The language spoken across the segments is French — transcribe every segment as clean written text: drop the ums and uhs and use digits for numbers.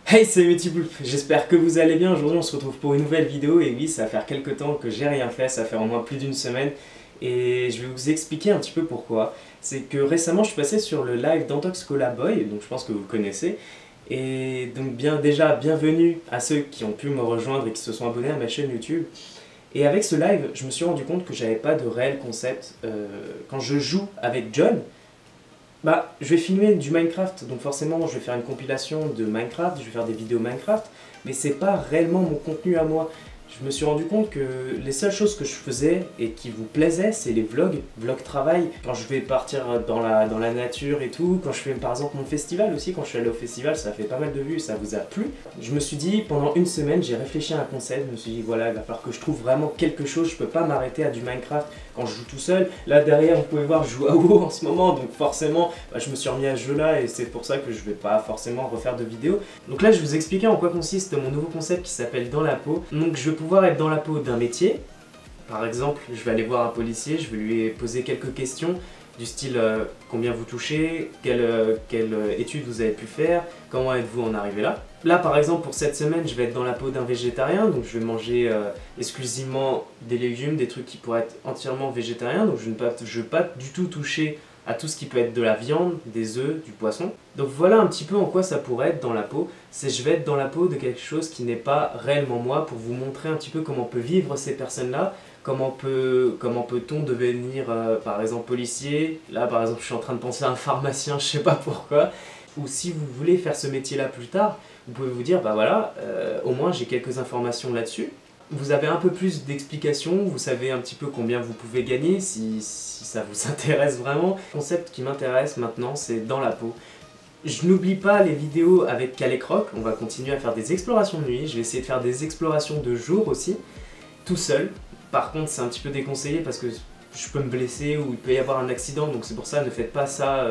Hey, c'est Metibloop, j'espère que vous allez bien. Aujourd'hui on se retrouve pour une nouvelle vidéo et oui, ça va faire quelques temps que j'ai rien fait, ça fait au moins plus d'une semaine et je vais vous expliquer un petit peu pourquoi. C'est que récemment je suis passé sur le live d'Antox Boy, donc je pense que vous le connaissez. Et donc bienvenue à ceux qui ont pu me rejoindre et qui se sont abonnés à ma chaîne YouTube. Et avec ce live, je me suis rendu compte que j'avais pas de réel concept. Quand je joue avec John, je vais filmer du Minecraft, donc forcément je vais faire une compilation de Minecraft, je vais faire des vidéos Minecraft, mais c'est pas réellement mon contenu à moi. Je me suis rendu compte que les seules choses que je faisais et qui vous plaisaient, c'est les vlogs travail. Quand je vais partir dans la nature et tout, quand je fais par exemple mon festival aussi, quand je suis allé au festival, ça a fait pas mal de vues, ça vous a plu. Je me suis dit, pendant une semaine, j'ai réfléchi à un concept, je me suis dit voilà, il va falloir que je trouve vraiment quelque chose, je peux pas m'arrêter à du Minecraft quand je joue tout seul. Là derrière, vous pouvez voir, je joue à WoW en ce moment, donc forcément, je me suis remis à ce jeu là et c'est pour ça que je vais pas forcément refaire de vidéos. Donc là, je vais vous expliquer en quoi consiste mon nouveau concept qui s'appelle Dans la peau. Donc je vais pouvoir être dans la peau d'un métier. Par exemple, je vais aller voir un policier, je vais lui poser quelques questions du style combien vous touchez, quelle étude vous avez pu faire, comment êtes-vous en arrivé là. Là par exemple pour cette semaine je vais être dans la peau d'un végétarien, donc je vais manger exclusivement des légumes, des trucs qui pourraient être entièrement végétariens, donc je ne vais pas du tout toucher à tout ce qui peut être de la viande, des œufs, du poisson. Donc voilà un petit peu en quoi ça pourrait être dans la peau. C'est je vais être dans la peau de quelque chose qui n'est pas réellement moi pour vous montrer un petit peu comment peut vivre ces personnes-là, comment peut-on devenir par exemple policier. Là par exemple je suis en train de penser à un pharmacien, je sais pas pourquoi. Ou si vous voulez faire ce métier-là plus tard, vous pouvez vous dire bah voilà, au moins j'ai quelques informations là-dessus. Vous avez un peu plus d'explications, vous savez un petit peu combien vous pouvez gagner si ça vous intéresse vraiment. Le concept qui m'intéresse maintenant, c'est dans la peau. Je n'oublie pas les vidéos avec Calécroc, on va continuer à faire des explorations de nuit, je vais essayer de faire des explorations de jour aussi, tout seul. Par contre, c'est un petit peu déconseillé parce que je peux me blesser ou il peut y avoir un accident, donc c'est pour ça, ne faites pas ça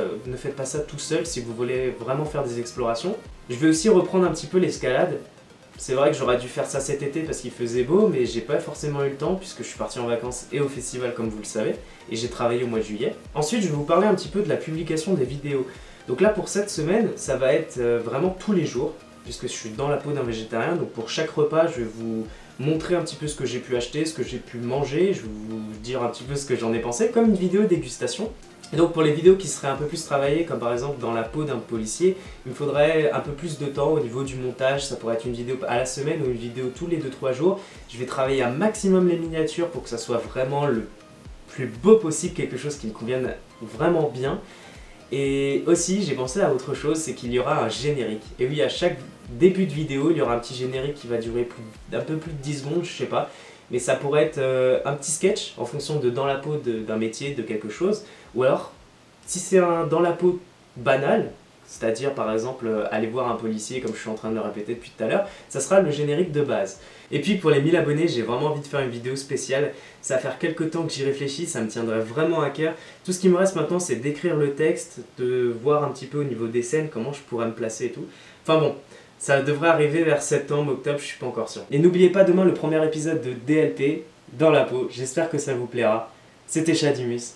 tout seul si vous voulez vraiment faire des explorations. Je vais aussi reprendre un petit peu l'escalade. C'est vrai que j'aurais dû faire ça cet été parce qu'il faisait beau, mais j'ai pas forcément eu le temps puisque je suis parti en vacances et au festival comme vous le savez, et j'ai travaillé au mois de juillet. Ensuite, je vais vous parler un petit peu de la publication des vidéos. Donc là, pour cette semaine, ça va être vraiment tous les jours, puisque je suis dans la peau d'un végétarien, donc pour chaque repas, je vais vous montrer un petit peu ce que j'ai pu acheter, ce que j'ai pu manger, je vais vous dire un petit peu ce que j'en ai pensé, comme une vidéo dégustation. Et donc pour les vidéos qui seraient un peu plus travaillées, comme par exemple dans la peau d'un policier, il me faudrait un peu plus de temps au niveau du montage, ça pourrait être une vidéo à la semaine ou une vidéo tous les 2-3 jours. Je vais travailler un maximum les miniatures pour que ça soit vraiment le plus beau possible, quelque chose qui me convienne vraiment bien. Et aussi j'ai pensé à autre chose, c'est qu'il y aura un générique. Et oui, à chaque début de vidéo, il y aura un petit générique qui va durer un peu plus de 10 secondes, je sais pas. Mais ça pourrait être un petit sketch en fonction de dans la peau d'un métier, de quelque chose. Ou alors, si c'est un dans la peau banal, c'est-à-dire par exemple aller voir un policier comme je suis en train de le répéter depuis tout à l'heure, ça sera le générique de base. Et puis pour les 1000 abonnés, j'ai vraiment envie de faire une vidéo spéciale. Ça va faire quelques temps que j'y réfléchis, ça me tiendrait vraiment à cœur. Tout ce qui me reste maintenant, c'est d'écrire le texte, de voir un petit peu au niveau des scènes comment je pourrais me placer et tout. Enfin bon, ça devrait arriver vers septembre, octobre, je suis pas encore sûr. Et n'oubliez pas demain le premier épisode de DLP, Dans la peau. J'espère que ça vous plaira. C'était Chadimus.